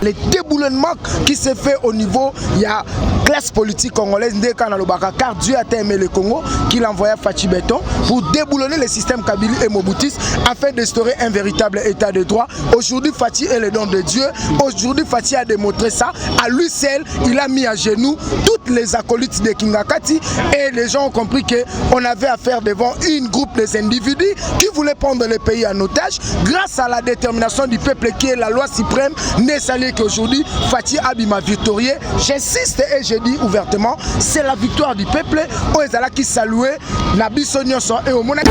Le déboulonnement qui se fait au niveau, il y a classe politique congolaise, car Dieu a aimé le Congo, qu'il envoya Fachi Béton pour déboulonner le système Kabili et Mobutis afin d'instaurer un véritable état de droit. Aujourd'hui, Fachi est le don de Dieu. Aujourd'hui, Fachi a démontré ça. À lui seul, il a mis à genoux toutes les acolytes de Kingakati et les gens ont compris qu'on avait affaire devant une groupe des individus qui voulaient prendre le pays en otage. Grâce à la détermination du peuple qui est la loi suprême, n'est sali qu'aujourd'hui, Fachi Abima victorieux. J'insiste et je dis ouvertement, c'est la victoire du peuple. Oezala qui saluait la Bissonion et au Monaco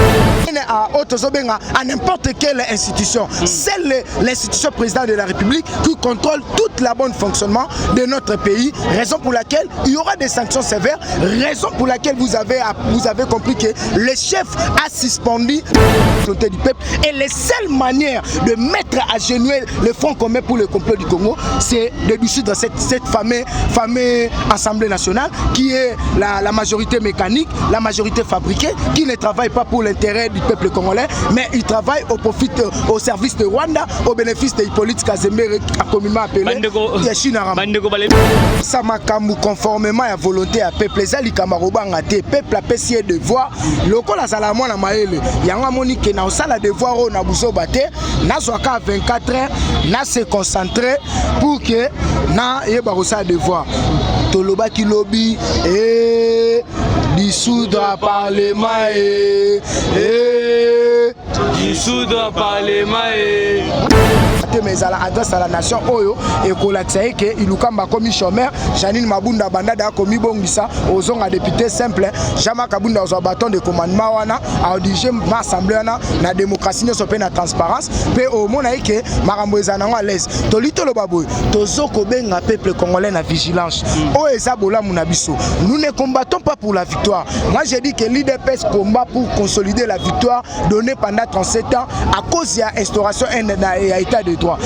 à n'importe quelle institution. C'est l'institution président de la République qui contrôle tout le bon fonctionnement de notre pays. Raison pour laquelle il y aura des sanctions sévères. Raison pour laquelle vous avez compris que le chef a suspendu la volonté du peuple. Et la seule manière de mettre à genoux le Front commun pour le complot du Congo, c'est de dissoudre cette fameuse Assemblée nationale qui est la majorité mécanique, la majorité fabriquée, qui ne travaille pas pour l'intérêt du peuple congolais, mais il travaille au service de Rwanda, au bénéfice de Hippolyte Kazembe, communément appelé Yachina. Samakamu conformément à la volonté à peuple, Zali Kamarobanga te peuple a payé devoir. Loko la salamon na maele. Yanga monique na osala devoir o na buzo bate, na soka 24 heures, na se concentrer pour que na yeba osala devoir. Toloba ki lobby dissoudre parlement dissoudre parlement mais à l'adresse à la nation Oyo et Kolaksaï que Ilukamba commis chômeur Janine Mabunda Bandada commis bongisa aux ongs à député simple Jama Kabunda aux bâton de commandement wana à dirigé l'assemblée na démocratie ne s'opère la transparence pe au monaï que Marambo ezanango à l'aise tolito lo baboy tozo ko benga peuple congolais na vigilance o ezabola munabiso nous ne combattons pas pour la victoire. Moi j'ai dit que l'IDPS combat pour consolider la victoire donnée pendant 37 ans à cause de l'instauration d'un état de droit.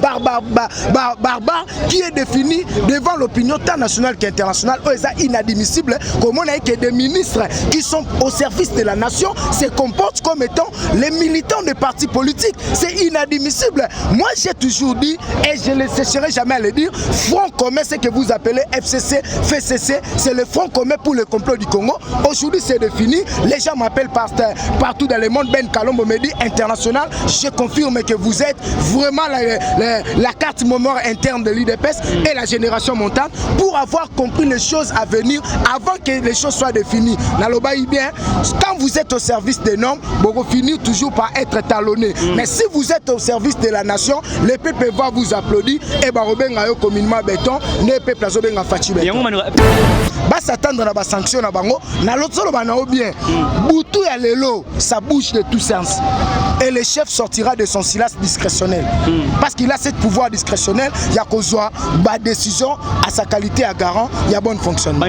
Barbare qui est défini devant l'opinion tant nationale qu'internationale, c'est inadmissible comme on a que des ministres qui sont au service de la nation se comportent comme étant les militants des partis politiques. C'est inadmissible. Moi j'ai toujours dit, et je ne cesserai jamais à le dire, Front commun, ce que vous appelez FCC, FCC, c'est le Front commun pour le complot du Congo. Aujourd'hui c'est défini, les gens m'appellent partout dans le monde, Ben Kalombo me dit international, je confirme que vous êtes vraiment la carte mémoire interne de l'IDPS et la génération montante pour avoir compris les choses à venir avant que les choses soient définies. Bien, quand vous êtes au service des normes, vous finissez toujours par être talonné. Mais si vous êtes au service de la nation, le peuple va vous applaudir et barobenga yo communément béton, ne peuple azobenga fachi béton. Ba s'attendre à la sanction na bango, na l'autre solo banao bien. Boutou ya lelo, ça bouge de tout sens. Et le chef sortira de son silence discrétionnel. Parce qu'il a ce pouvoir discrétionnel, il y a qu'aux décision à sa qualité à garant, il y a bon fonctionnement.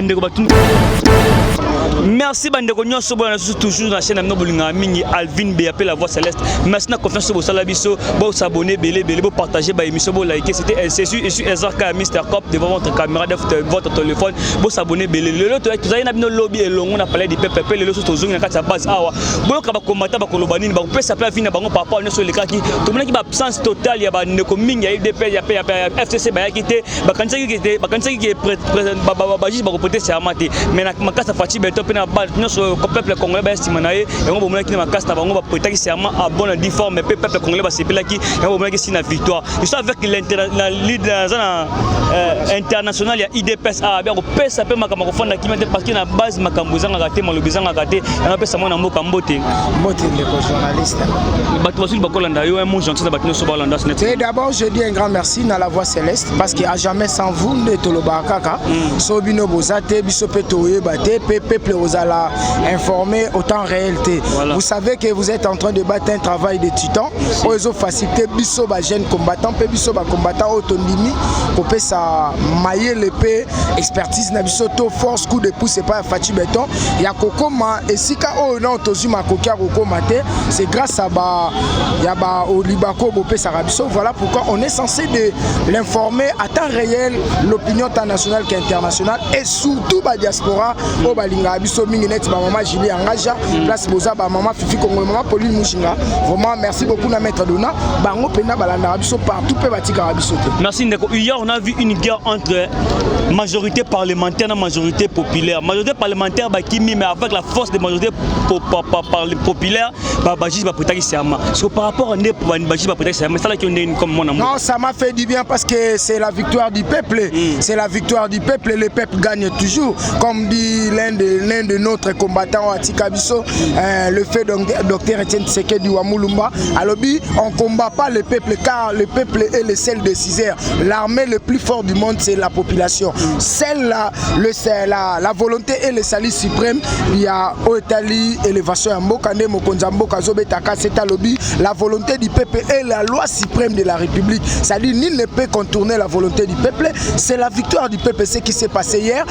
Merci Bandeko Nyonso toujours dans la chaîne Amnobolinga Mingi Alvin BAP la voix céleste. Merci na confiance sur Bosala Biso, bo s'abonner, belé, bo partager, ba émission, bo liker. C'était LCSU et je suis Ezarka Mr Cop devant votre caméra, votre téléphone, bo s'abonner, belé. Le lot tu as une lobby et long on a parlé du PPP, le lot sur zone na kati base awa. Bo ka ba combattre ba kolobani ba pesa pla vina bango papa on sur les kaki. To mona ki ba absence totale ya ba ndeko mingi ya IDP ya FCC ba yakité, ba kanisa ki ba juste ba reporter c'est amate. Mais na makasa Fachi Béton pe na ba nyonso peuple congolais ba estimanaye yango bomona ki na makasa bango ba prêter serment à bonne difforme mais peuple congolais ba sepela ki yango bomona ki sina victoire. Je suis avec la leader international ya IDPS a bien ko pesa pe makamako fanda ki mete parce que na base makambo zanga raté malobi zanga raté na pesa mona mboka mbote les journalistes bato basul bakolanda yo un mot gentil na bato nyonso balanda. Et d'abord je dis un grand merci na la voix céleste parce que à jamais sans vous ne toloba kaka sobino bozate biso pe toye bate peuple ozala informé autant réalité. Vous savez que vous êtes en train de battre un travail de titan pour les faciliter biso ba jeune combattant pe biso ba combattant autonomie pour pe sa mailler l'épée expertise na biso to force coup de pouce pas Fachi Béton ya kokoma esika o non tozuma kokia kokoma te c'est grâce à ba ya ba olibako bo pe sa biso. Voilà pourquoi on est censé de l'informer à temps réel l'opinion tant nationale qu'internationale et surtout ba diaspora au balinga biso mingi net ba maman Julie Angaja place boza ba maman Fifi Kongo maman Pauline Mushinga vraiment merci beaucoup na maître Dona bango pena balanda biso partout pe batika biso te. Merci Ndeko. Hier on a vu une guerre entre majorité parlementaire et majorité populaire. Majorité parlementaire bakimi mais avec la force de majorité populaire Babajis va prêter serment. So par rapport à ne Babajis va prêter serment ça là qui on est comme mon amour. Non, ça m'a fait du bien parce que c'est la victoire du peuple. C'est la victoire du peuple et le peuple gagne toujours. Comme dit l'un de notre combattants Atika Bisso, le fait docteur Etienne Tshisekedi Wamulumba, alobi on combat pas le peuple car le peuple est le seul déciseur. L'armée le plus fort du monde c'est la population. Celle-là, la volonté et le salut suprême, il y a Oetali élévation à Mbokane Mokonzambo Kazobetaka, c'est alobi la volonté du peuple et la loi suprême de la République. Ça dit nul ne peut contourner la volonté du peuple. C'est la victoire du peuple, ce qui s'est passé hier.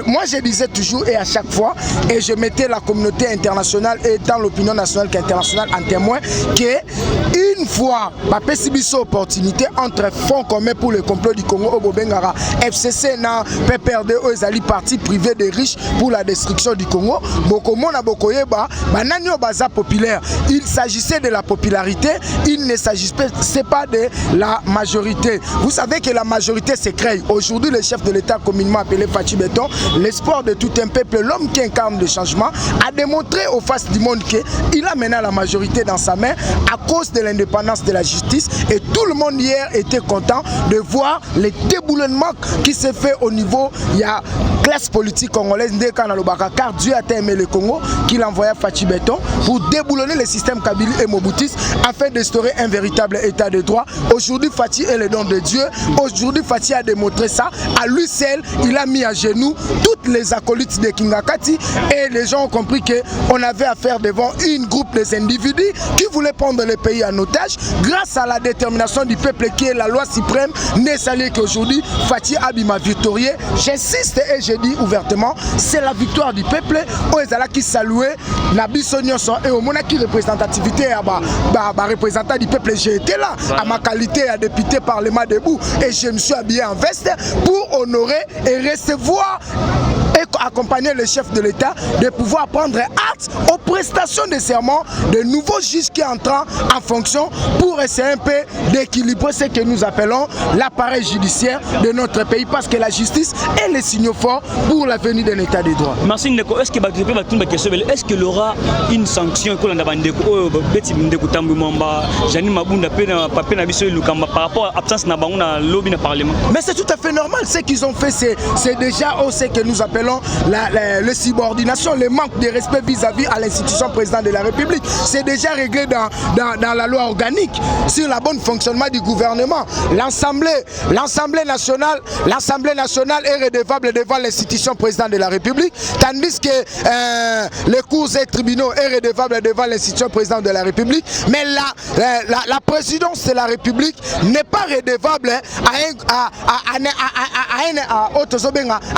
Moi je disais toujours et à chaque fois, et je mettais la communauté internationale et tant l'opinion nationale qu'internationale en témoin, que une fois, ma possibilité opportunité entre fonds communs pour le complot du Congo au Bobengara, FCC na PPRD aux parti privé des riches pour la destruction du Congo, Bokomo na Bokoyeba, Bananyo Baza populaire. Il s'agissait de la popularité, il ne s'agissait pas de la majorité. Vous savez que la majorité se crée. Aujourd'hui, le chef de l'État communément appelé Fachi Beton, l'espoir de tout un peuple, l'homme qui incarne le changement, a démontré aux faces du monde qu'il a maintenant la majorité dans sa main à cause de l'indépendance de la justice. Et tout le monde hier était content de voir les déboulonnements qui se fait au niveau, il y a classe politique congolaise, car Dieu a aimé le Congo, qu'il envoya Fachi Beton pour déboulonner le système Kabila et Mobutis afin d'instaurer un véritable état de droit. Aujourd'hui, Fachi est le don de Dieu. Aujourd'hui, Fachi a démontré ça. À lui seul, il a mis à genoux toutes les acolytes de Kingakati et les gens ont compris qu'on avait affaire devant une groupe des individus qui voulaient prendre le pays en otage. Grâce à la détermination du peuple qui est la loi suprême, n'est sali qu'aujourd'hui, Fachi Abima victorieux. J'insiste et je dis ouvertement, c'est la victoire du peuple. Oezala qui saluait la Bissonio et au Mona qui représentativité à représentant du peuple. J'ai été là à ma qualité à député parlement debout et je me suis habillé en veste pour honorer et recevoir et accompagner le chef de l'État de pouvoir prendre acte aux prestations de serment de nouveaux juges qui entrent en fonction pour essayer un peu d'équilibrer ce que nous appelons l'appareil judiciaire de notre pays parce que la justice est le signe fort pour l'avenir de l'État de droit. Merci Ndeko. Est-ce qu'il y aura une sanction par rapport à l'absence de lobby dans le Parlement? Mais c'est tout à fait normal. Ce qu'ils ont fait, c'est déjà ce que nous appelons la subordination, le manque de respect vis-à-vis à l'institution président de la République. C'est déjà réglé dans la loi organique sur le bon fonctionnement du gouvernement. L'Assemblée nationale est redevable devant l'institution président de la République, tandis que les cours et tribunaux est redevable devant l'institution président de la République. Mais la présidence de la République n'est pas redevable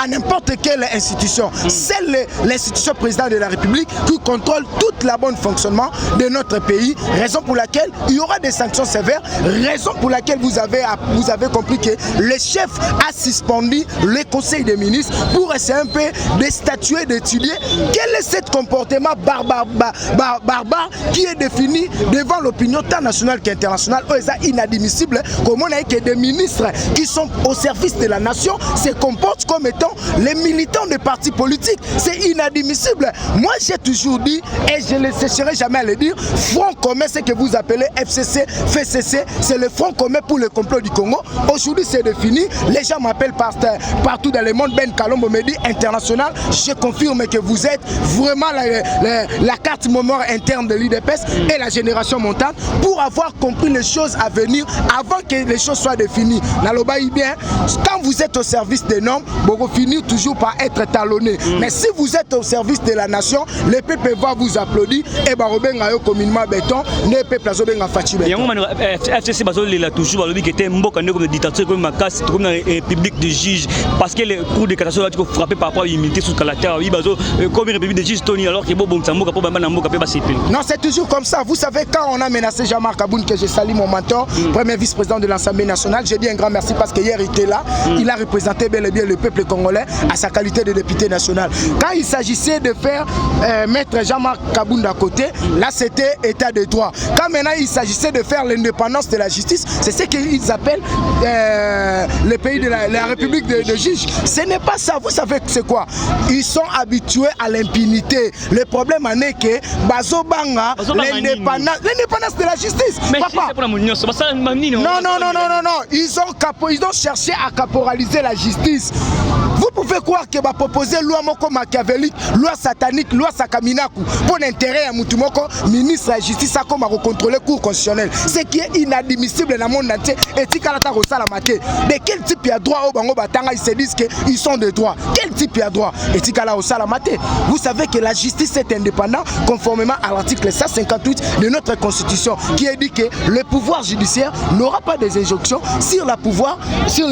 à n'importe quelle institution. C'est l'institution président de la République qui contrôle tout le bon fonctionnement de notre pays, raison pour laquelle il y aura des sanctions sévères, raison pour laquelle vous avez compris que le chef a suspendu le conseil des ministres pour essayer un peu de statuer, d'étudier quel est ce comportement barbare qui est défini devant l'opinion tant nationale qu'internationale. C'est inadmissible comme on a que des ministres qui sont au service de la nation se comportent comme étant les militants des partis politiques. C'est inadmissible. Moi j'ai toujours dit et je ne cesserai jamais à le dire, Front commun, ce que vous appelez FCC, FCC, c'est le Front commun pour le complot du Congo. Aujourd'hui c'est défini. Les gens m'appellent partout dans le monde. Ben Kalombo me dit international. Je confirme que vous êtes vraiment la carte mémoire interne de l'UDPS et la génération montante pour avoir compris les choses à venir avant que les choses soient définies. Nalobaï bien, quand vous êtes au service des normes, vous finissez toujours par être talonné. Mais si vous êtes au service de la nation, le peuple va vous applaudir et Barobenga yo communément béton, le peuple a zobenga Fachi béton. FCC bazoli toujours balobi que était mboka ndeko de dictature comme makasi comme une république de juges parce que les cours de cassation qui frapper par rapport à l'immunité sous caractère oui bazo comme une république de juges Tony alors que bon mboka pour bamba mboka pe ba CP. Non, c'est toujours comme ça. Vous savez quand on a menacé Jean-Marc Aboun que je salue mon mentor, premier vice-président de l'Assemblée nationale, j'ai dit un grand merci parce que hier il était là, il a représenté bel et bien le peuple congolais à sa qualité majorité des députés nationaux. Quand il s'agissait de faire mettre Jean-Marc Kabounda à côté, là c'était état de droit. Quand maintenant il s'agissait de faire l'indépendance de la justice, c'est ce qu'ils appellent le pays de la République de juges. Ce n'est pas ça. Vous savez c'est quoi? Ils sont habitués à l'impunité. Le problème en est que Bazobanga, l'indépendance de la justice. Mais papa. Non. Ils ont cherché à caporaliser la justice. Vous pouvez croire que va proposer loi moko machiavélique, loi satanique, loi sakaminaku pour l'intérêt à Moutumoko, ministre de la justice, à comme à contrôler le cours constitutionnel. Ce qui est inadmissible dans le monde entier. Et si Kalata Rosala Maté, de quel type il y a droit au Bango Batanga, ils se disent qu'ils sont de droit. Quel type il y a droit? Et si Kalata Rosala Maté, vous savez que la justice est indépendante conformément à l'article 158 de notre constitution qui est dit que le pouvoir judiciaire n'aura pas des injonctions sur le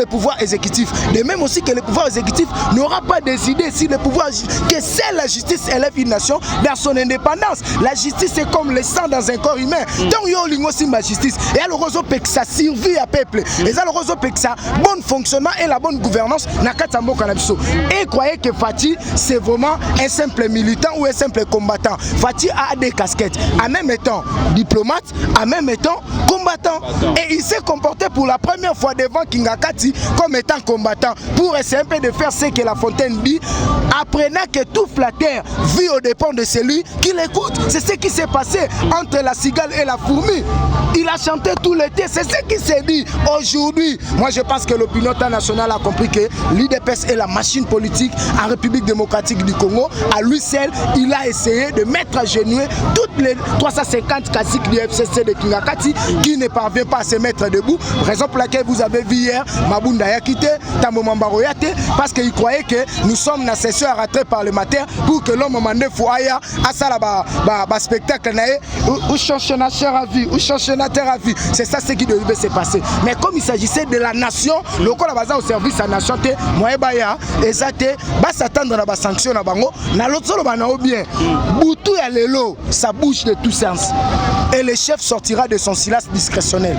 pouvoir exécutif. De même aussi que le pouvoir exécutif n'aura pas des idées sur le pouvoir, que seule la justice élève une nation dans son indépendance. La justice est comme le sang dans un corps humain. Donc il y a aussi ma justice. Et alors que ça survit à peuple. Et alors que ça bon fonctionnement et la bonne gouvernance na katambo kanabiso. Et croyez que Fati c'est vraiment un simple militant ou un simple combattant. Fati a des casquettes. En même temps diplomate, en même temps combattant. Et il s'est comporté pour la première fois devant Kingakati comme étant combattant pour essayer un peu de faire ce que La Fontaine dit, apprenant que tout flatteur vit au dépend de celui qui l'écoute. C'est ce qui s'est passé entre la cigale et la fourmi. Il a chanté tout l'été, c'est ce qui s'est dit aujourd'hui. Moi je pense que l'opinion internationale a compris que l'IDPS est la machine politique en République démocratique du Congo. À lui seul, il a essayé de mettre à genoux toutes les 350 caciques du FCC de Kingakati qui ne parvient pas à se mettre debout. Raison pour laquelle vous avez vu hier Mabunda Yakite, Tambo Mambaroyate, parce qu'il croyait que nous sommes dans session à rattraper parlementaire pour que l'homme mande Fouaya à ça là spectacle ou chanctionnateur à vie, ou chanctionnateur à vie. C'est ça ce qui devait se passer. Mais comme il s'agissait de la nation, le corps là au service à la nation, moi baya ezate va s'attendre à la sanction na bango, na l'autre solo banao bien. Boutou ya lelo, ça bouge de tout sens. Et le chef sortira de son silence discrétionnel.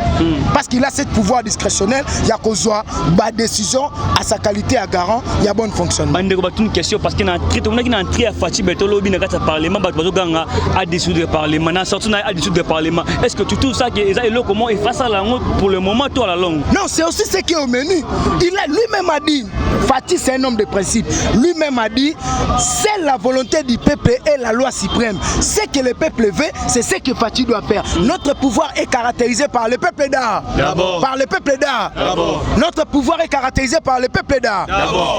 Parce qu'il a ce pouvoir discrétionnel, il y a qu'aujourd'hui, bah décision à sa qualité à garant, il y a bon fonctionnement. Une question parce qu'il y a un entrée à Fati Betolo, il y a un parlement, à dissoudre le parlement, à dissoudre le parlement. Est-ce que tu trouves ça que comment il fait ça pour le moment, toi la langue? Non, c'est aussi ce qui est au menu. Lui-même a dit, Fati c'est un homme de principe. Lui-même a dit, c'est la volonté du peuple et la loi suprême. Ce que le peuple veut, c'est ce que Fati doit faire. Notre pouvoir est caractérisé par le peuple d'art. Par le peuple d'art. Notre pouvoir est caractérisé par le peuple d'art.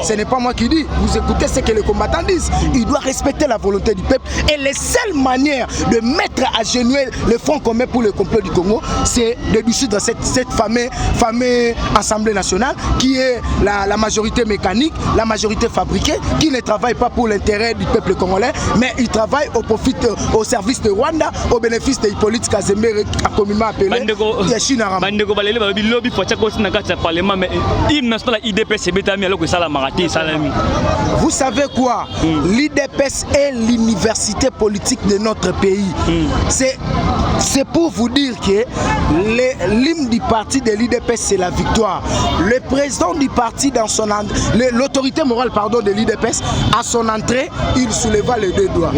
Ce n'est pas moi qui dis. Vous écoutez ce que les combattants disent. Il doit respecter la volonté du peuple. Et la seule manière de mettre à genoux le Front commun pour le complot du Congo, c'est de dissoudre cette fameuse Assemblée nationale qui est la majorité mécanique, la majorité fabriquée, qui ne travaille pas pour l'intérêt du peuple congolais, mais il travaille au service de Rwanda, au bénéfice de Hippolyte Kazembe, communément appelé Yachinarama. Vous savez quoi? L'IDPS est l'université politique de notre pays. C'est pour vous dire que l'hymne du parti de l'IDPS, c'est la victoire. Le président du parti, l'autorité morale de l'IDPS, à son entrée, il souleva les deux doigts.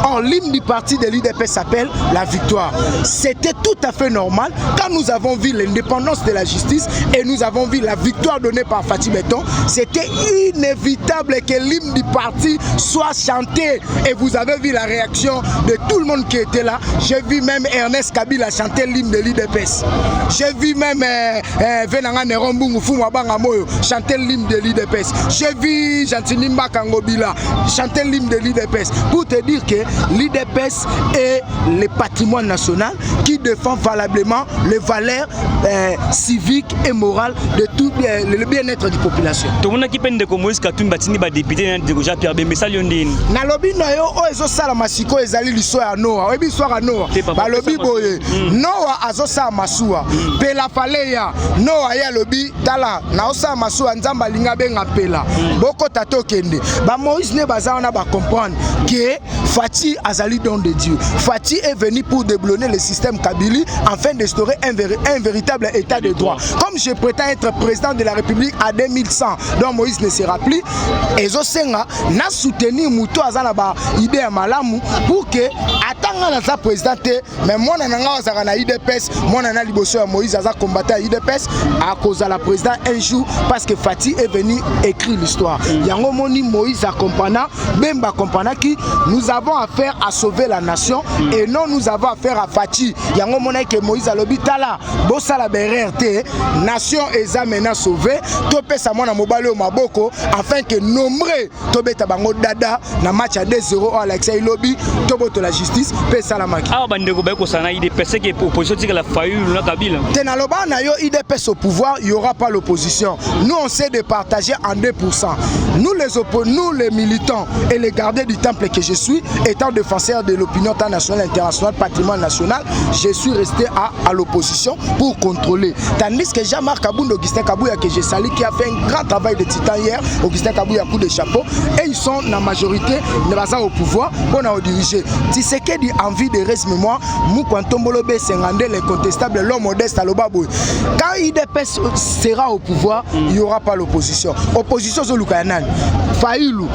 Or, l'hymne du parti de l'IDPS s'appelle la victoire. C'était tout à fait normal quand nous avons vu l'indépendance de la justice et nous avons vu la victoire donnée par Fati Beton. C'était inévitable que l'hymne du parti soit chanté. Et vous avez vu la réaction de tout le monde qui était là. J'ai vu même Ernest Kabila chanter l'hymne de l'IDPS. J'ai vu même Venanga Nerombungu Fumabanga Moyo chanter l'hymne de l'IDPS. J'ai vu Jantinimba Kangobila chanter l'hymne de l'IDPS. Pour te dire que l'IDPS est le patrimoine national qui défend valablement les valeurs civiques et morales de tout le bien-être de la population. Tout le monde qui peine de Moïse Katumbi batini ba député déjà Pierre Bemba Liondine. Na lobi na yo o ezo sala masiko ezali liso ya Noah. Obi so ya Noah. Ba lobi boye. Noah azo sala masua. Pela faleya. Noah ya lobi tala na osa masua nzamba linga benga pela. Boko tato kende. Ba Moïse ne baza na ba comprendre que Fati azali don de Dieu. Fati est venu pour déboulonner le système Kabylie afin d'instaurer un véritable état de droit. Comme je prétends être président de la République à 2100, dont Moïse ne sera plus, et Zosenga n'a soutenu Mouto Azana ba idée à Malamu pour que attendant na sa présidente, mais moi nanga azaka na IDPS, moi nana liboso ya Moïse aza combattant à IDPS à cause de la présidente un jour parce que Fati est venu écrire l'histoire. Yango moni Moïse accompagnant, Bemba accompagnant qui nous avons affaire à sauver la nation et non nous avons affaire à Fati. Yango moni que Moïse a l'hôpital bossa la BRT, nation eza maintenant sauvée, topé sa mona mobile au maboko afin que nombreux tobeta bango dada na match à 2-0 à Alexei Lobby, toboto la justice, pe salamaki. Ah bandeko ba ko sana IDPS qui opposition tika la Fayulu na Kabila. Tenaloba na yo IDPS au pouvoir, il y aura pas l'opposition. Nous on sait de partager en 2%. Nous les militants et les gardiens du temple que je suis, étant défenseur de l'opinion nationale, internationale, patrimoine national, je suis resté à l'opposition pour contrôler. Tandis que Jean-Marc Kabound, Augustin Kabouya que j'ai sali, qui a fait un grand travail de titan hier, Augustin Kabouya coup de chapeau, et ils sont la majorité au pouvoir pour nous diriger. Tshisekedi envie de reste mémoire, Moukwantombolobe Sengande, l'incontestable, l'homme modeste à l'Obabou. Quand IDPS sera au pouvoir, il n'y aura pas l'opposition. Opposition sur Lukayanan. Faïlou,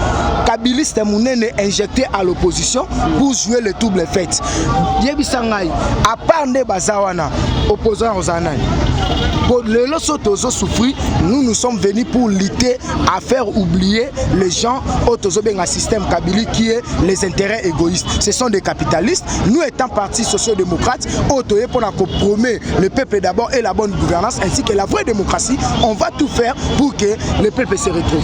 Kabiliste Mounene injecté à l'opposition pour jouer le double fait. Yebisangai, à part des Bazawana, opposants aux Anan. Pour les lots souffrir, nous sommes venus pour lutter à faire oublier les gens autour d'un système Kabylie qui est les intérêts égoïstes. Ce sont des capitalistes. Nous étant parti social-démocrate, autour pour compromettre le peuple d'abord et la bonne gouvernance ainsi que la vraie démocratie, on va tout faire pour que le peuple se retrouve.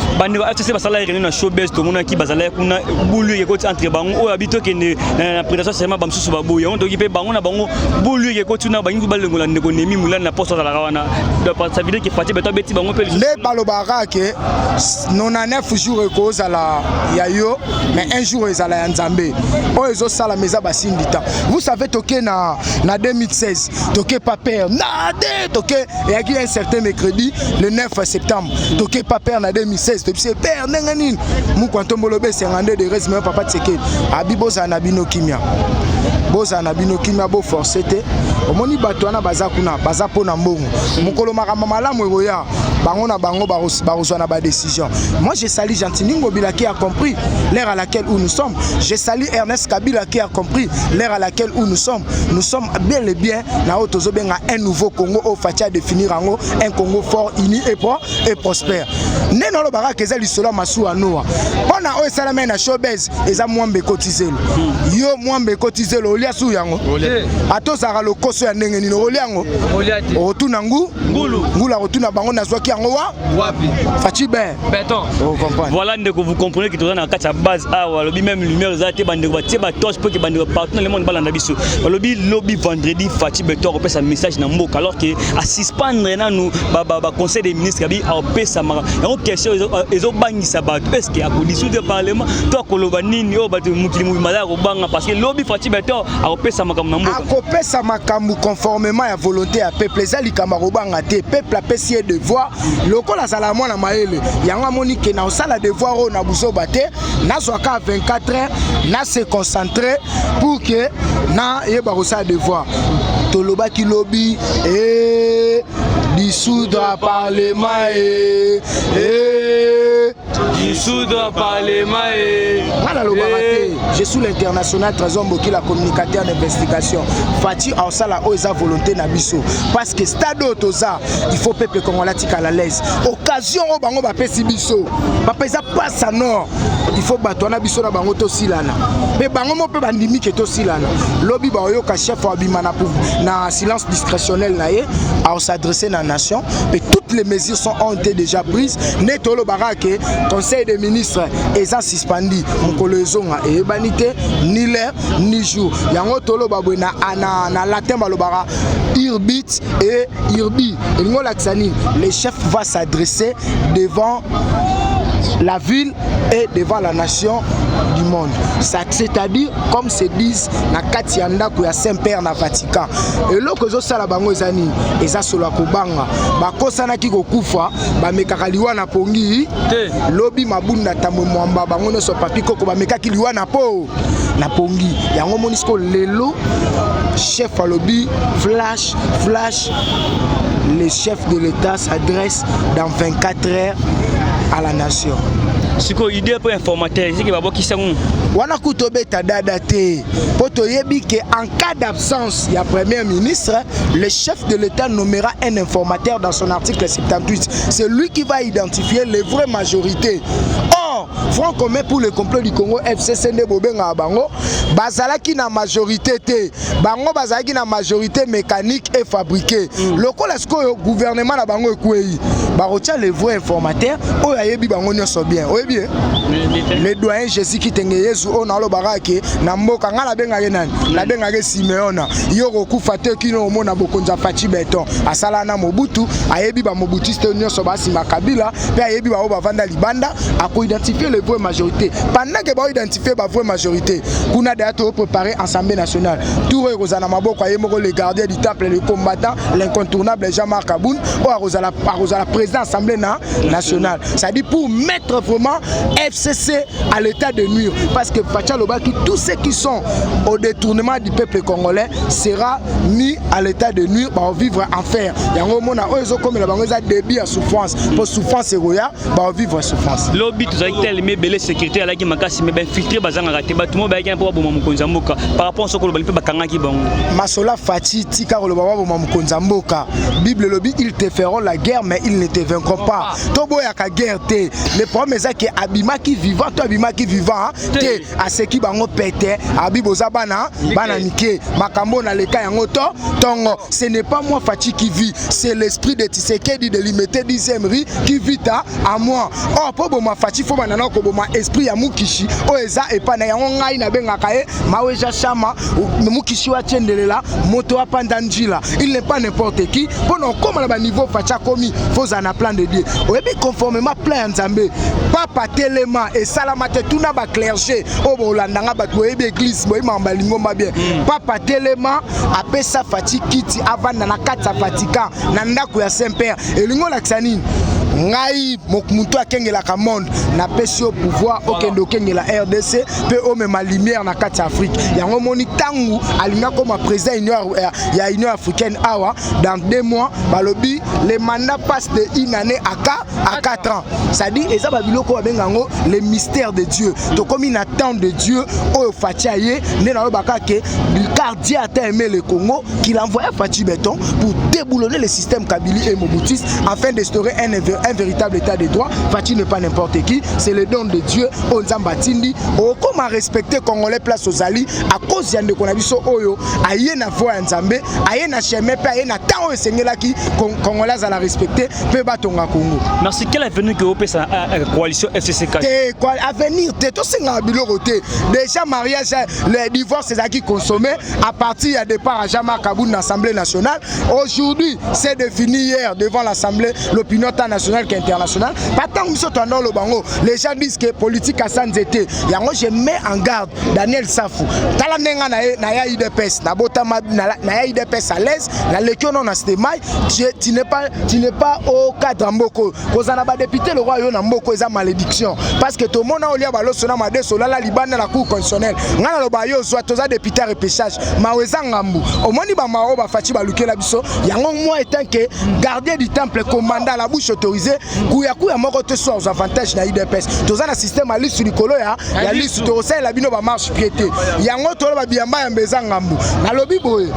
Les balobara que 99 jours cause à la yayo mais un jour ils allaient en Zambie. Oh ils ont ça la maison bassine du temps. Vous savez toqué na 2016 toqué pas père nade toqué et il y a un certain mercredi le 9 septembre toqué pas père na 2016 depuis c'est père nenganine mu kwantombolobe c'est rendé de reste même papa tseke abiboza na bino kimia boza na bino kimia bo forcete omoni bato wana bazakuna bazapo na mbongo mukolo makamba malamu eroya bango na bango barozwa na ba décision. Moi je salue Gentini Ngobila qui a compris l'ère à laquelle où nous sommes. Je salue Ernest Kabila qui a compris l'ère à laquelle où nous sommes. Nous sommes bel et bien na otozo benga un nouveau Congo au fatia définir un Congo fort, uni et prospère. Neno lo baraka ezali solo masu anoa. Pona o esalama na showbiz eza mwambe kotizelo. Yo mwambe kotizelo olia su yango. Atozaka lokoso ya ndenge nino olia yango. Otuna ngula otuna bango na zwaki yango wapi? Fachi ben. Béton. Voilà ndeko vous comprenez que toza na kati ya base awa lobi même lumière zate bandeko batie ba torche pour que bandeko partout dans le monde balanda biso. Lobi vendredi Fachi Beton repère sa message na mboka alors que à suspendre na nous ba conseil des ministres abi a pesa mara. En question ezo bangisa bato est-ce que a dissoudre le parlement to koloba nini o bato mukili mubimala ko banga parce que lobi Fachi Beton a pesa makambo na mboka. A pesa makambo conformément à volonté à peuple ezali kamarobanga te peuple a pesi devoir lokola sala mwana maele yanga monique na osala devoir o na buso bate na soka 24 heures na se concentrer pour que na yeba ko sa devoir toloba ki lobby dissoudre parlement dissoudre parlement je suis l'international Trésor Mboki la communicateur d'investigation Fati en sala o eza volonté na biso parce que stade otoza il faut peuple congolais tika la l'aise occasion o bango ba pesi biso ba pesa passe à nord il faut bato na biso na bango to silana mais bango mo pe bandimi ke to silana lobby ba yo ka chef abima na silence discrétionnel na ye à s'adresser à la nation et toutes les mesures ont été déjà prises netolo barake conseil des ministres est suspendu mokolo ezonga et banité ni l'heure ni jour yango tolo babwe na latin balobara irbit et irbi et ngolaksani les chefs va s'adresser devant la ville et devant la nation du monde. C'est-à-dire, comme se disent, na Katianda kuya Saint-Père na Vatican. Et là que zo sala bango ezani, eza solo akobanga. Ba kosana ki kokufa, ba mekakaliwa na pongi, lobi mabunda tamwe mwamba bango no so papi koko ba mekaki liwa na po. na pongi yango monisco lelo chef alobi flash le chef de l'État s'adresse dans 24 heures à la nation. C'est quoi l'idée pour informateur? C'est que qui sont wana kutobeta dada te poto yebi que en cas d'absence il y a premier ministre, le chef de l'État nommera un informateur dans son article 78. C'est lui qui va identifier les vraies majorités. Or, Front commun pour le complot du Congo FCC ne bobenga bango bazalaki na majorité te bango bazalaki na majorité mécanique et fabriquée. Lokola sko gouvernement na bango ekwei barotia les vrais informateurs oyo ayebi bango nyonso bien. Oyebi le doyen Jésus qui tengeyezu on alo barake na mboka ngala benga yenani na benga ke Simeona yoko kufate kino omona bokonza fachi beton asala na Mobutu ayebi ba Mobutiste nyonso ba sima Kabila pe ayebi ba bavanda libanda ako identifier les vraies majorités pendant que ba identifier ba vraie majorité kuna d'ailleurs préparer Assemblée nationale tout rozana maboko ayemoko le gardien du temple le combattant l'incontournable Jean-Marc Aboun ou rozala président Assemblée nationale ça dit pour mettre vraiment FCC à l'état de nuire parce que Facha Lobaki tous ceux qui sont au détournement du peuple congolais sera mis à l'état de nuire va vivre en enfer yango mona ozo comme la bango za débit à souffrance pour souffrance eroya va vivre souffrance lobby tout ça tellement belé sécurité ala ki makasi mais ben filtrer bazanga raté ba tout mo ba ki pour ba mokonza mboka par rapport à ce que le balipe bakanga ki bango masola Fati tika ko le baba ba mokonza mboka Bible lobby ils te feront la guerre mais ils ne te vaincront pas tobo ya ka guerre te le problème c'est que abima qui vivant toi abima qui vivant te à ce qui bango pété abiboza bana nike makambo na leka yango tongo ce n'est pas moi Fati qui vit c'est l'esprit de Tshisekedi de l'imité d'Izemri qui vit à moi oh po boma Fati fo banana ko boma esprit ya Mukishi o eza epa na yango ngai na benga kae maweja chama Mukishi wa tiendelela moto wa pandanjila il n'est pas n'importe qui pendant comme na ba niveau Fati komi faut en plan de Dieu oyebi conformément plan Nzambe papa telema et salamate tuna ba clergé o bolandanga ba oyebi église boyi mamba lingomba bien papa telema apesa Fati kiti avanda na kata Vatican na ndako ya Saint-Père elingo laksanini ngai mokumuntu akengela ka monde na pesi au pouvoir okendo kengela RDC pe o mema lumière na kati Afrique yango moni tangu alinga comme président ya Union africaine awa dans 2 mois balobi le mandat passe de une année à 4 ans ça dit eza ba biloko ba bengango les mystères de Dieu to comme une attente de Dieu o Fatia ye ne na ba ke car Dieu a aimé le Congo qu'il envoya Fachi Beton pour déboulonner le système Kabili et Mobutiste afin d'instaurer un véritable état de droit. Fachi n'est pas n'importe qui, c'est le don de Dieu. Onzamba Tindi, comment respecter Congolais place aux alliés à cause de Konabiso Oyo, aïe na voix Nzambe, aïe na chemin, aïe na temps enseigné là qui Congolais à la respecter, peut batonga Congo. Merci. Quel avenir que vous pensez à la coalition FCC4? Avenir, tout c'est un biloté. Déjà mariage, le divorce c'est ça qui consommé à partir du départ à Jean-Marc Aboun l'Assemblée nationale. Aujourd'hui, c'est défini hier devant l'Assemblée, l'opinion nationale qu'internationale. Pas tant que nous sommes dans le bango, les gens disent que politique a sans été. Yango je mets en garde Daniel Safou. Talanenga na ya IDPS, na botama na ya IDPS à l'aise, la lecture non astemai, tu n'es pas au cadre mboko. Kozana ba député le roi yo na mboko eza malédiction parce que tout le monde a olia balo sona made solala libanda la cour constitutionnelle. Ngana lo ba yo soit toza député repêchage, maweza ngambu. Omoni ba mao ba Fachi ba lukela biso, yango moi étant que gardien du temple commandant la bouche autorisée kuya moko te soit aux avantages na IDPS toza na système ali sur likolo ya liste to ça la bino ba marche piété yango to ba biamba ya mbeza ngambu na lobi boye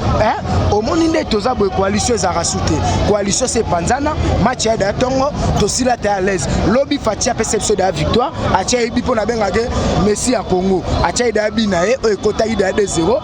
au moni nde toza boye coalition za rasute coalition c'est panzana match ya tongo to sila ta à l'aise lobi Fatia perception de victoire acha ibi pona benga ke Messi à Congo acha ida bina e ekota ida 2-0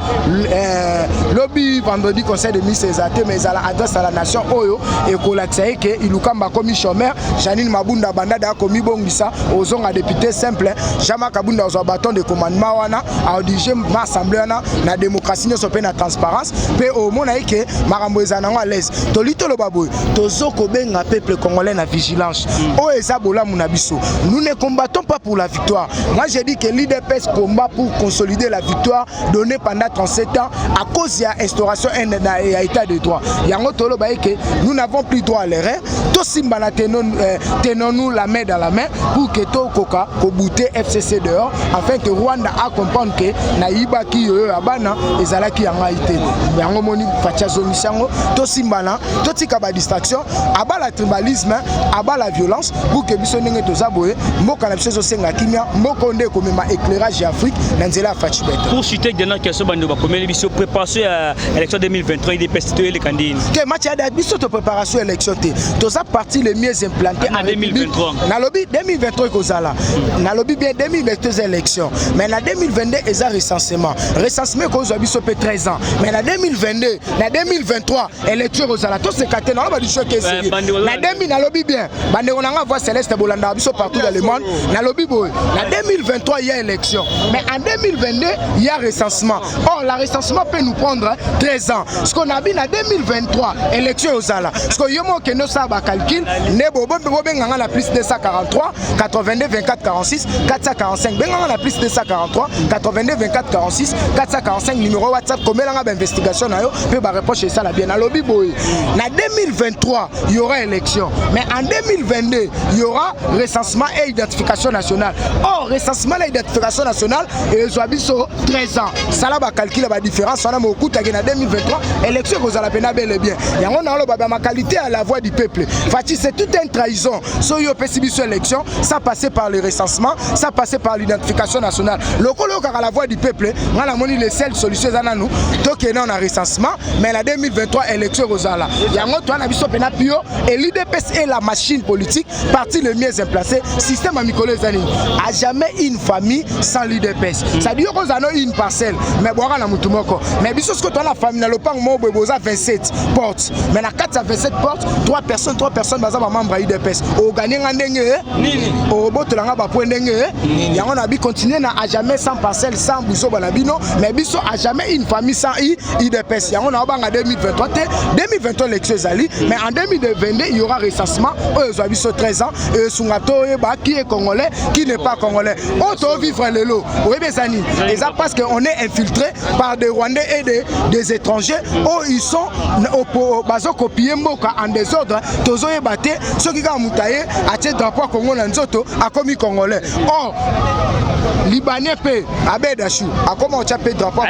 lobi vendredi conseil de ministres exalté mais à la adresse à la nation oyo et kolaksaye ke ilukamba comme chômeur Janine Mabunda Bandada komi bongisa ozonga député simple Jean-Marc Kabunda ozo bâton de commandement wana a dirigé l'assemblée na démocratie ne sope na transparence pe au mona eke makambo ezana à l'aise tolito lo baboy tozo ko benga peuple congolais na vigilance o eza bola muna biso nous ne combattons pas pour la victoire moi je dis que l'IDPS combat pour consolider la victoire donnée pendant 37 ans à cause de l'instauration d'un état de droit yango tolo ba eke nous n'avons plus droit à l'erreur to simba na teno tenons-nous la main dans la main pour que tout Koka bouter FCC dehors afin que Rwanda a comprendre que naïba qui abana ezalaki yanga ité yango moni facha zomisango to simbana to tika ba distraction aba la tribalisme aba la violence pour que biso ndenge tozaboye mboka na biso zo senga kimia mboko nde ko mema éclairage Afrique na nzela fachi beto pour chuter dernière question bando ba komeli biso préparation à élection 2023 des pestitoyer les candidats que match à biso to préparation élection té toza parti les mieux implantés en 2023 na lobby 2023 kozala na lobby bien 2022 élections mais na 2022 eza recensement kozwa biso pe 13 ans mais na 2022 na 2023 élection kozala to se katé na ba du choc essayé na 2000 na lobby bien bande on nga voix céleste bolanda biso partout dans le monde na lobby boy na 2023 il y a élection mais en 2022 il y a recensement. Or la recensement peut nous prendre 13 ans ce qu'on a vu na 2023 élection kozala ce que yomo ke no sa ba calcul ne bobo benga na plus 243 82 24 46 445 benga na plus 243 82 24 46 445 numéro WhatsApp comme là investigation na yo peut ba reprocher ça la bien na lobby boy na 2023 il y aura élection mais en 2022 il y aura recensement et identification nationale. Or recensement et identification nationale et zoabiso 13 ans ça là ba calcul ba différence on a mo kuta na 2023 élection kozala pena bel et bien yango na lo ba ma qualité à la voix du peuple Fati c'est toute une trahison so yo pesibiso élection ça passait par le recensement ça passait par l'identification nationale lokolo ka la voix du peuple ngala moni les seules solutions za nanu to ke na recensement mais la 2023 élection kozala yango to na biso pena pio et l'UDPS est la machine politique parti le mieux placé système amicolo zani a jamais une famille sans l'UDPS ça dit ko zano une parcelle mais boira na mutumoko mais biso ce que to la famille na lopang mo boza 27 portes mais na 427 portes 3 personnes baza ba membre UDPS o gagner ndenge nini o botolanga ba point ndenge yango na bi continuer na a jamais sans parcelle sans buso bana bino mais biso a jamais une famille sans UDPS yango na banga 2023 2023 élection zali mais en 2022 il y aura recensement aux biso 13 ans et sungato ba qui est congolais qui n'est pas congolais on to vivre lelo oui besani et ça parce que on est infiltré par des Rwandais et des étrangers où ils sont au bazo copier mboka en désordre tozo yebate ceux qui ga mutaye a tie drapeau Congo na nzoto a commis congolais or libanais pe abedashu a comment tu appelles drapeau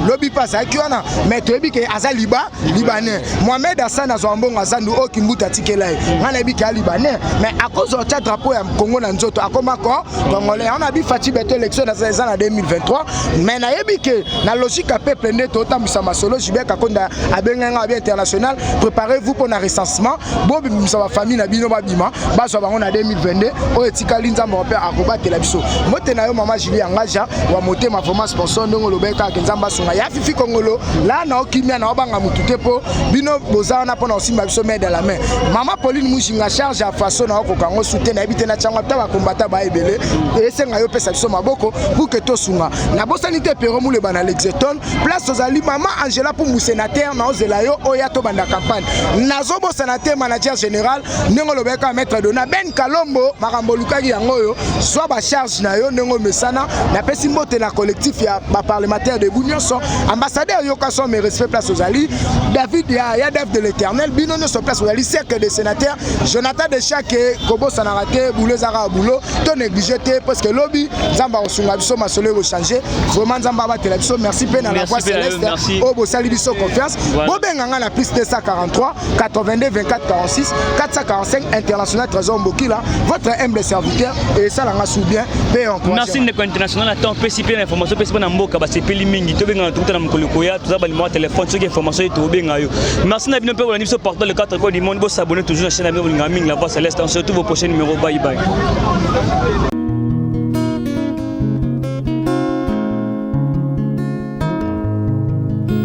lobby passe a kiona mais to ebi ke aza libanais Mohamed Hassan azambongo azandu o kimbuta tikela ngana ebi ke libanais mais à cause de ce drapeau ya Congo na nzoto a comment congolais on a bi Fati beto élection dans les années 2023 mais na ebi ke na logique a peuple ndeto tamisa masolo jibek akonda abenga bien international préparez-vous pour un recensement bobi misa famille na bino babima baso bango na 2022 o etikali nzamba opé akobatela la biso mote na yo mama Julie Angaja wa mote ma vraiment sponsor ndongo lobeka ke nzamba sunga ya fifi kongolo la na okimia na obanga mutute po bino boza na pona osimba biso main dans la main mama Pauline Mushinga charge à façon na okokango soutien na ebite na changwa ta ba combattant ba ebele esenga yo pesa biso maboko pour que to sunga na bosanité pero mule bana l'exeton place ozali mama Angela pour mu sénateur na ozela yo oya to banda campagne nazo bo sénateur manager général ndongo lobeka maître dona Ben Kalombo makambo lukaki yango yo soit ba charge na yo ndongo mesana na pesi mbote na collectif ya ba parlementaire de Bunyoso ambassadeur yo kaso mes respect place ozali David ya Dave de l'Éternel bino no so place ozali cercle de sénateurs Jonathan de chaque kobo sanarate boulot zara boulot to négliger parce que lobby zamba osunga biso masolo changer vraiment zamba ba télévision merci pe na la voix céleste o bo sali biso confiance bo benganga na plus 243 82 24 46 445 international trésor mbokila votre humble serviteur et ça langa sou bien pe on merci ndeko international attend participer l'information participer na mboka ba sepeli mingi to benga tout na mkoloko ya tout ça ba numéro téléphone ceux qui information to benga yo merci na bino pe on biso portant le 4 coins du monde bo s'abonner toujours à la chaîne Amino Bolingaming la voix céleste on se retrouve au prochain numéro bye bye.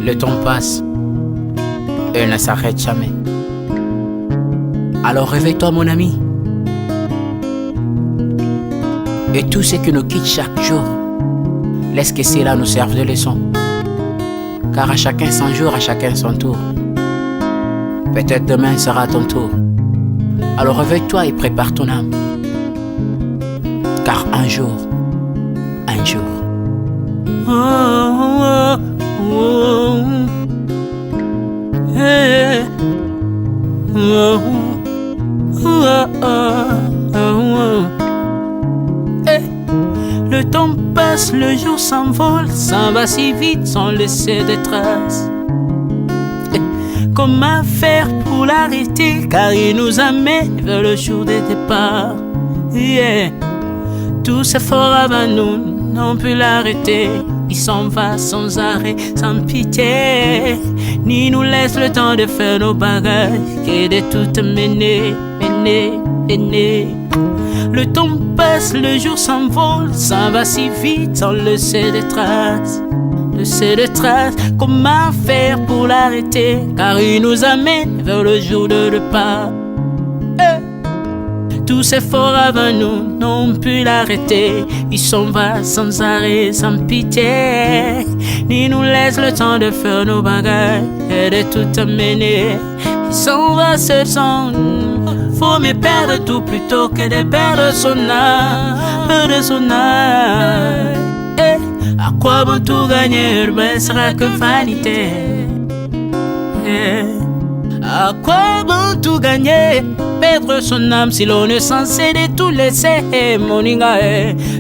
Le temps passe et ne s'arrête jamais. Alors réveille-toi mon ami. Et tout ce qui nous quitte chaque jour, laisse que cela nous serve de leçon. Car à chacun son jour, à chacun son tour. Peut-être demain sera ton tour. Alors réveille-toi et prépare ton âme. Car un jour. Le temps passe, le jour s'envole, s'en va si vite sans laisser de traces. Comment faire pour l'arrêter, car il nous amène vers le jour de départ. Tous ces forts avant nous n'ont pu l'arrêter. Il s'en va sans arrêt, sans pitié, ni nous laisse le temps de faire nos bagages, et de tout mener. Le temps passe, le jour s'envole, s'en va si vite sans laisser de traces. Comment faire pour l'arrêter, car il nous amène vers le jour de départ. Tous ces forts avant nous n'ont pu l'arrêter. Il s'en va sans arrêt, sans pitié, ni nous laisse le temps de faire nos bagages et de tout amener. Il s'en va seul sans nous. Faut mieux perdre tout plutôt que de perdre son âme, À quoi bon tout gagner, ne sera que vanité. À quoi bon tout gagner, perdre son âme si l'on est censé de tout laisser. Moninga,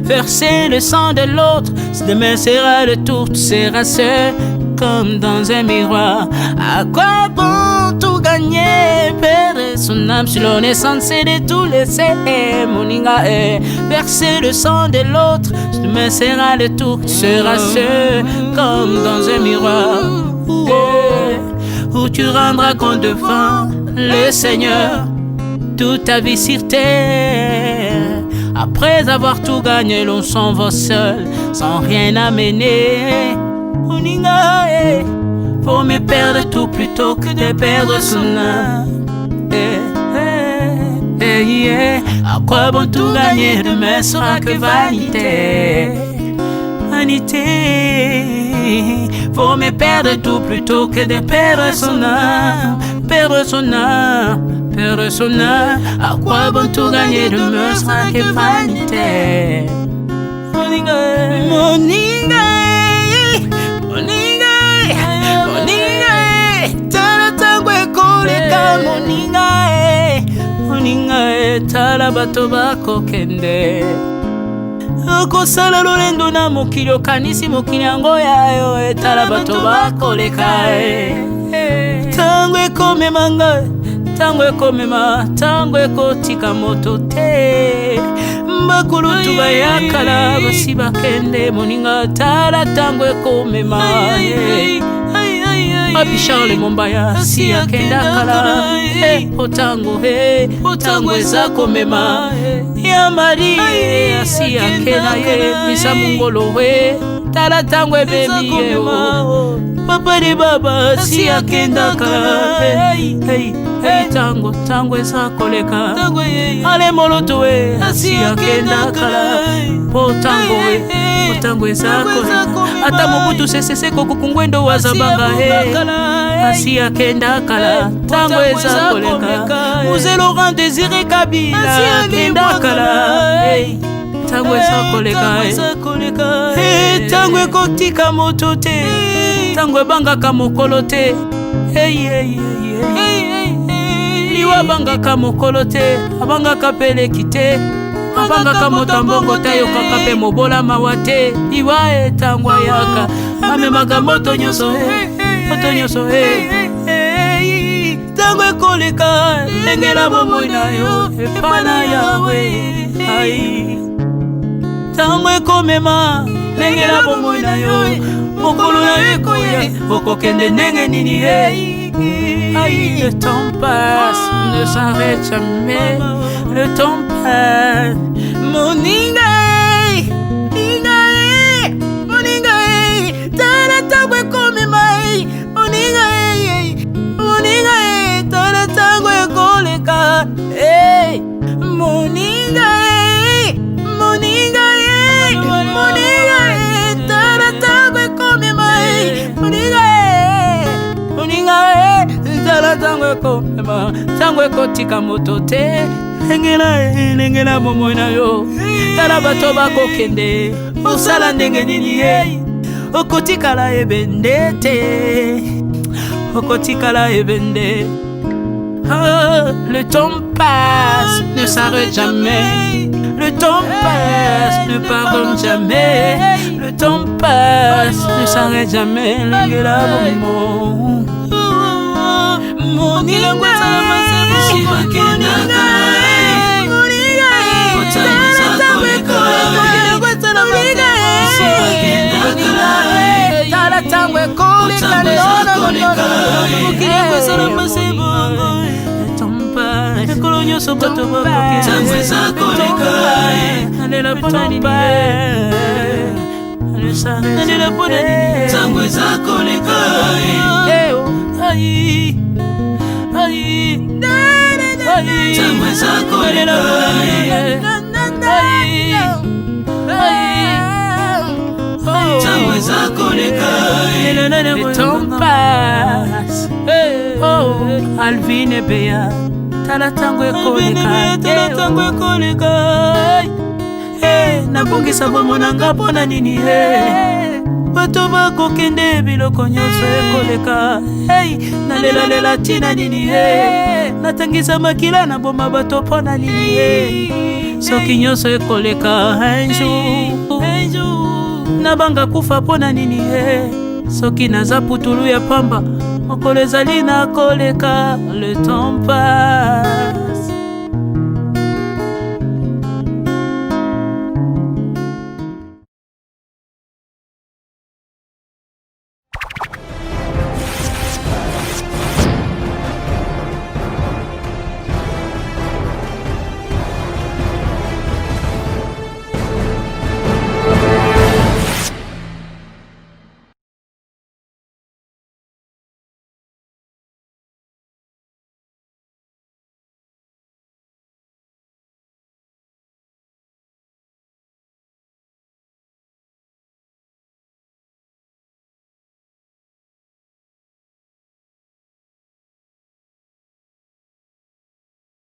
verser le sang de l'autre, si demain sera le tour, tu seras seul comme dans un miroir. À quoi bon tout gagner, perdre son âme si l'on est censé de tout laisser. Moninga, verser le sang de l'autre, si demain sera le tour, tu seras seul comme dans un miroir. Où tu rendras compte devant le Seigneur toute ta vie sur terre. Après avoir tout gagné, l'on s'en va seul, sans rien amener. Faut mieux perdre tout plutôt que de perdre son âme. À quoi bon tout gagner, demain sera que vanité. Faut mieux perdre tout plutôt que de perdre son âme. À quoi bon tout gagner, demain sera que vanité. Moninga, tala tango ekoleka. Moninga, tala bato bako kende. Okosala lolendo na mokili, okanisi mokili yango yayo. Tala bato bakoleka. Tango ekomema ngai, tango ekomema, tango ekotika moto te. Bakulutu bayakala basi bakende. Moninga, tala tango ekomema. Papi Charles Mombaya si akenda kala. Otango eza komema. Ya Mari si akenda ye. Misa mungolo we, tala tango ebemi ye. Papa de baba si akenda kala. Tango eza koleka. Ale moloto we si akenda kala. Tango eza koleka. Ata mobutu sesese kokukungwendo wazabanga asi akenda kala. Tango eza koleka. Mzee Laurent Désiré Kabila akenda kala. Tango eza koleka. Tango ekotika moto te, tango ebangaka mokolo te. Liwa bangaka mokolo te, abangaka peleki te. Abangaka motambongo te, yokaka pe mobola mawa te. Liwa tango yaka amemaka moto nyonso. Tango ekoleka, lengela bomoi na yo epana yawe. Tango ekomema, lengela bomoi na yo. Mokolo na yo ekoya, okokende ndenge nini. Le temps passe, ne s'arrête jamais. Le temps passe. Moninga, tala tango ekomema. Moninga, tala tango ekoleka. Moninga, tala tango ekomema. Moninga, tala tango ekomema. Tango ekotika moto te. Lengela bomoi na yo. Tala bato bakokende, osala ndenge nini. Okotikala ebende te, okotikala ebende. Le temps passe, ne s'arrête jamais. Le temps passe, ne pardonne jamais. Le temps passe, ne s'arrête jamais. Lingela bomo. Moninga, le temps passe. Oh, Alvin et Béa, tala tango ekoleka. Nabongisa bomonanga pona nini bato bakokende biloko nyonso ekoleka. Nalela tina nini natangisa makila na boma bato pona nini soki nyonso ekoleka. Un jour nabanga kufa pona nini soki naza putulu ya pamba mokolo ezali na koleka. Le temps passe.